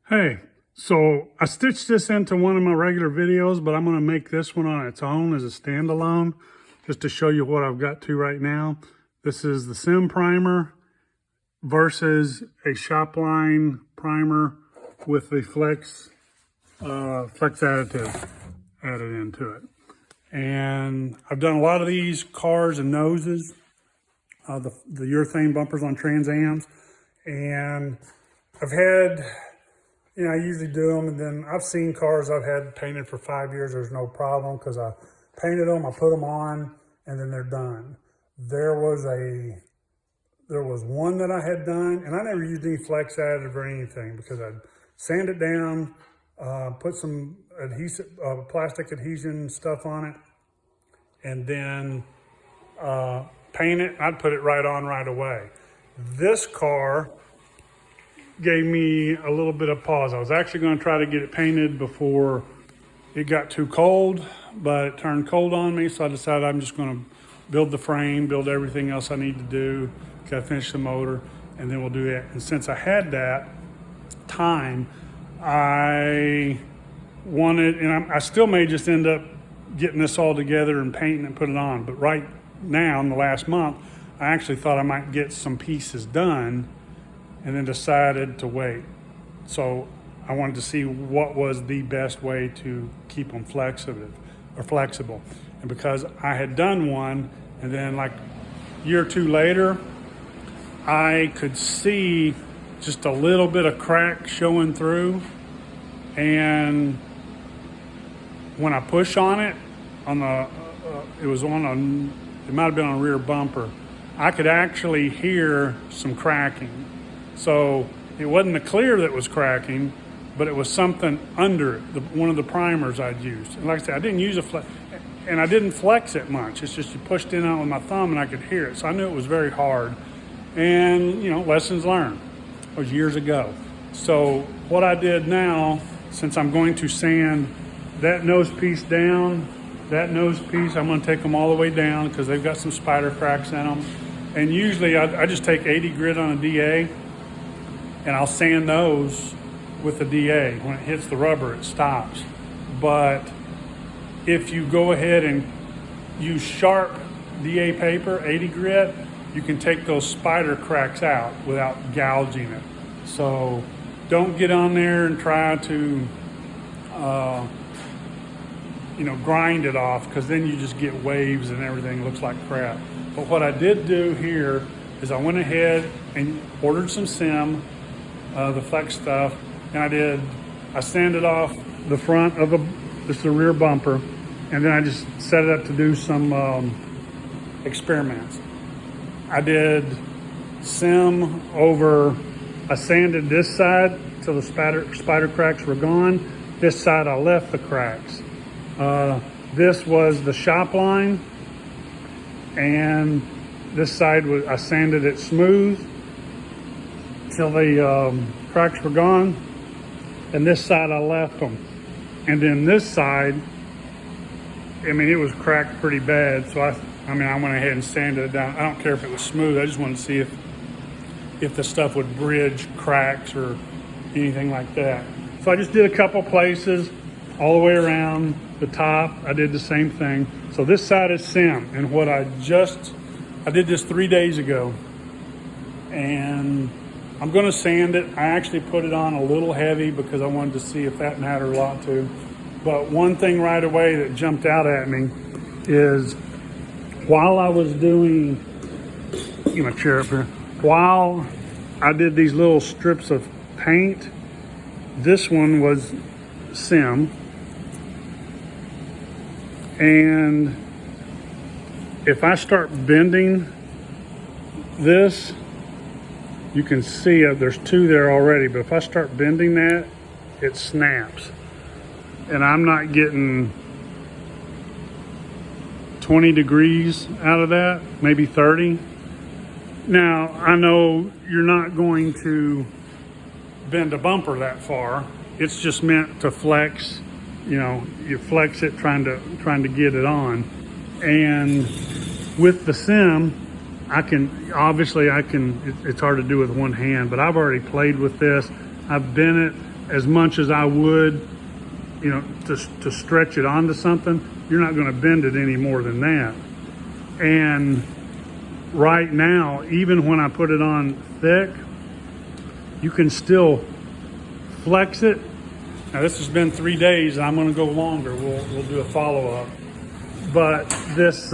Hey, so I stitched this into one of my regular videos, but I'm going to make this one on its own as a standalone, just to show you what I've got to right now. This is the SEM primer versus a Shopline primer with the Flex additive added into it. And I've done a lot of these cars and noses, the urethane bumpers on Trans Ams, and I've had, I usually do them, and then I've seen cars I've had painted for 5 years. There's no problem because I painted them, I put them on, and then they're done. There was one that I had done, and I never used any Flex additive or anything because I'd sand it down, put some adhesive, plastic adhesion stuff on it, and then paint it. I'd put it right on right away. This car gave me a little bit of pause. I was actually going to try to get it painted before it got too cold, but it turned cold on me, so I decided I'm just going to build the frame, build everything else I need to do, got to finish the motor, and then we'll do that. And since I had that time, I wanted, and I still may just end up getting this all together and painting and put it on, but right now, in the last month, I actually thought I might get some pieces done and then decided to wait. So I wanted to see what was the best way to keep them flexible. And because I had done one, and then like a year or two later, I could see just a little bit of crack showing through. And when I push on it, it might have been on a rear bumper, I could actually hear some cracking. So it wasn't the clear that was cracking, but it was something under it, one of the primers I'd used. And like I said, I didn't use a flex, and I didn't flex it much. It's just you pushed in on it with my thumb and I could hear it. So I knew it was very hard. And, lessons learned. It was years ago. So what I did now, since I'm going to sand that nose piece down, that nose piece, I'm going to take them all the way down because they've got some spider cracks in them. And usually I just take 80 grit on a DA, and I'll sand those with the DA. When it hits the rubber, it stops. But if you go ahead and use sharp DA paper, 80 grit, you can take those spider cracks out without gouging it. So don't get on there and try to, grind it off, because then you just get waves and everything looks like crap. But what I did do here is I went ahead and ordered some SEM, the Flex stuff, and I sanded off the front of the rear bumper, and then I just set it up to do some experiments. I did SEM I sanded this side till the spider cracks were gone. This side I left the cracks. This was the Shopline, and this side I sanded it smooth till the cracks were gone, and this side I left them. And then this side, it was cracked pretty bad, so I went ahead and sanded it down. I don't care if it was smooth, I just wanted to see if the stuff would bridge cracks or anything like that. So I just did a couple places all the way around the top. I did the same thing. So this side is SEM, and I did this 3 days ago, and I'm going to sand it. I actually put it on a little heavy because I wanted to see if that mattered a lot too. But one thing right away that jumped out at me is while I was doing, get my chair up here, while I did these little strips of paint, this one was SEM. And if I start bending this, you can see there's two there already, but if I start bending that, it snaps. And I'm not getting 20 degrees out of that, maybe 30. Now, I know you're not going to bend a bumper that far. It's just meant to flex. You flex it trying to get it on. And with the SEM, it's hard to do with one hand, but I've already played with this. I've bent it as much as I would, you know, to stretch it onto something, you're not going to bend it any more than that. And right now, even when I put it on thick, you can still flex it. Now this has been 3 days, and I'm going to go longer. We'll do a follow-up. But this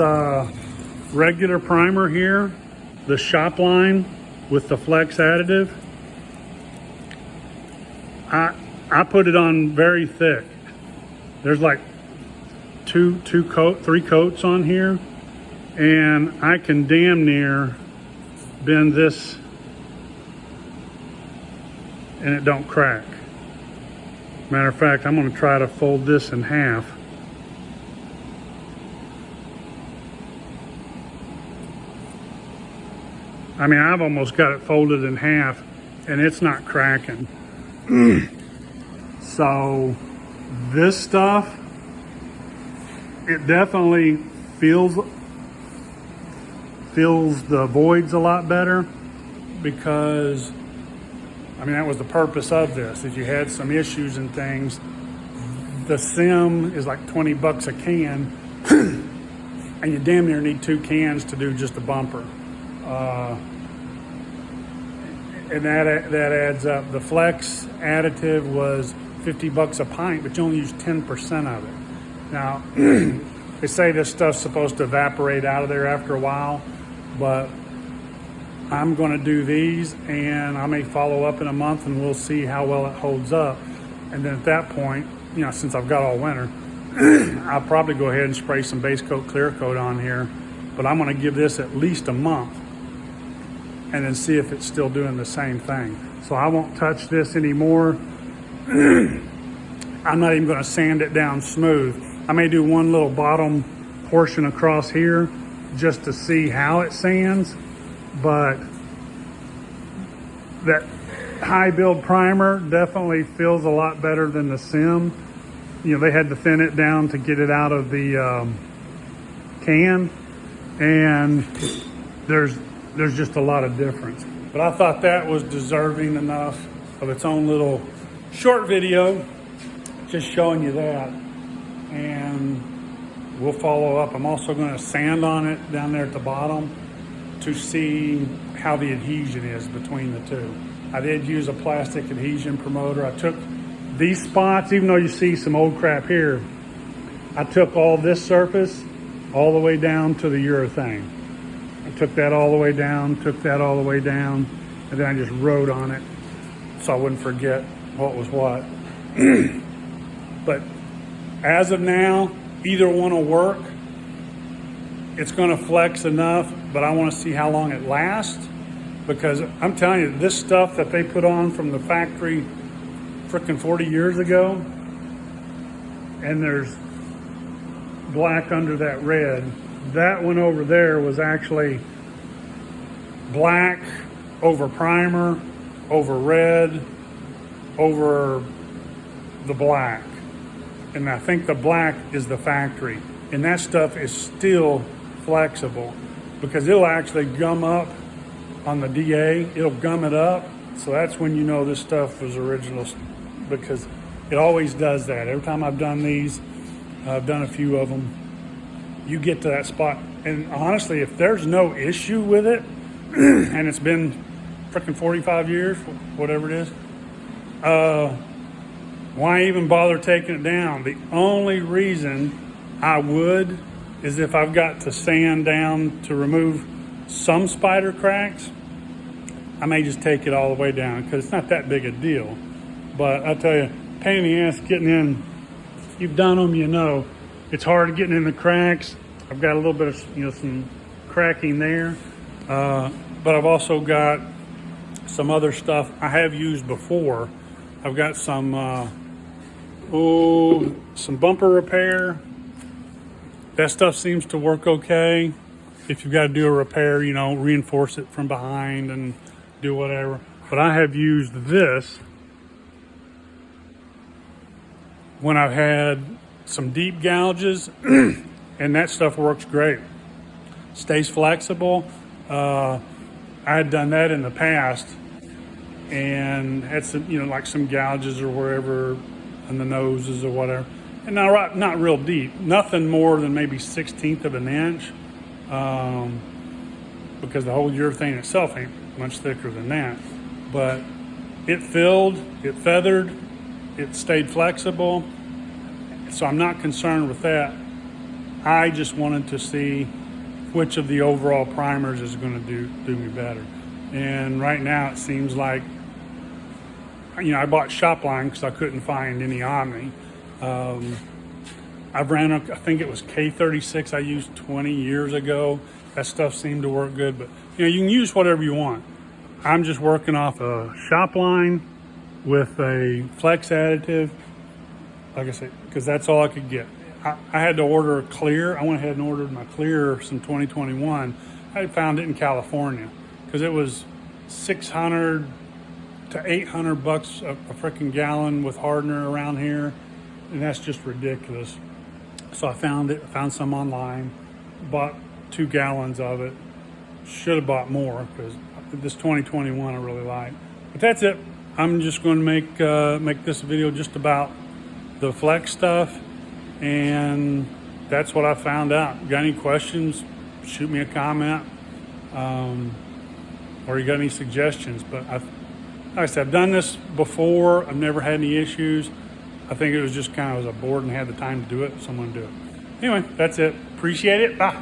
regular primer here, the shop line with the flex additive, I put it on very thick. There's like three coats on here, and I can damn near bend this and it don't crack. Matter of fact, I'm going to try to fold this in half. I mean, I've almost got it folded in half and it's not cracking. So this stuff, it definitely feels the voids a lot better, because I mean, that was the purpose of this. If you had some issues and things, the SEM is like 20 bucks a can, and you damn near need 2 cans to do just a bumper. And that adds up. The flex additive was 50 bucks a pint, but you only use 10% of it. Now, they say this stuff's supposed to evaporate out of there after a while, but I'm going to do these, and I may follow up in a month, and we'll see how well it holds up. And then at that point, you know, since I've got all winter, I'll probably go ahead and spray some base coat, clear coat on here. But I'm going to give this at least a month, and then see if it's still doing the same thing. So I won't touch this anymore. I'm not even going to sand it down smooth. I may do one little bottom portion across here just to see how it sands. But that high build primer definitely feels a lot better than the SEM. You know, they had to thin it down to get it out of the can, and there's just a lot of difference. But I thought that was deserving enough of its own little short video, just showing you that. And we'll follow up. I'm also going to sand on it down there at the bottom to see how the adhesion is between the two. I did use a plastic adhesion promoter. I took these spots, even though you see some old crap here, I took all this surface all the way down to the urethane. I took that all the way down, took that all the way down, and then I just wrote on it so I wouldn't forget what was what. But as of now, either one will work. It's going to flex enough, but I want to see how long it lasts, because I'm telling you, this stuff that they put on from the factory frickin' 40 years ago, and there's black under that red. That one over there was actually black over primer, over red, over the black. And I think the black is the factory. And that stuff is still flexible, because it'll actually gum up on the DA. It'll gum it up. So that's when you know this stuff was original, because it always does that. Every time I've done these, I've done a few of them, you get to that spot. And honestly, if there's no issue with it, and it's been freaking 45 years, whatever it is, why even bother taking it down? The only reason I would is if I've got to sand down to remove some spider cracks, I may just take it all the way down, because it's not that big a deal. But I tell you, pain in the ass getting in. You've done them, you know. It's hard getting in the cracks. I've got a little bit of, you know, some cracking there. But I've also got some other stuff I have used before. I've got some bumper repair. That stuff seems to work okay. If you've got to do a repair, you know, reinforce it from behind and do whatever. But I have used this when I've had some deep gouges, and that stuff works great. Stays flexible. I had done that in the past, and had some, like some gouges or wherever in the noses or whatever. And not real deep, nothing more than maybe 1/16 of an inch, because the whole urethane itself ain't much thicker than that. But it filled, it feathered, it stayed flexible, so I'm not concerned with that. I just wanted to see which of the overall primers is going to do me better. And right now it seems like, I bought Shopline because I couldn't find any on me. I've ran, I think it was K36 I used 20 years ago. That stuff seemed to work good, but you can use whatever you want. I'm just working off a Shopline with a flex additive, like I said, because that's all I could get. I had to order a clear. I went ahead and ordered my clear some 2021. I found it in California because it was $600 to $800 a freaking gallon with hardener around here, and that's just ridiculous. So I found some online, bought 2 gallons of it. Should have bought more because this 2021 I really like. But that's it. I'm just going to make this video just about the flex stuff, and that's what I found out. Got any questions? Shoot me a comment, or you got any suggestions. But like I said, I've done this before. I've never had any issues. I think it was just kind of, I was bored and had the time to do it, so I'm going to do it. Anyway, that's it. Appreciate it. Bye.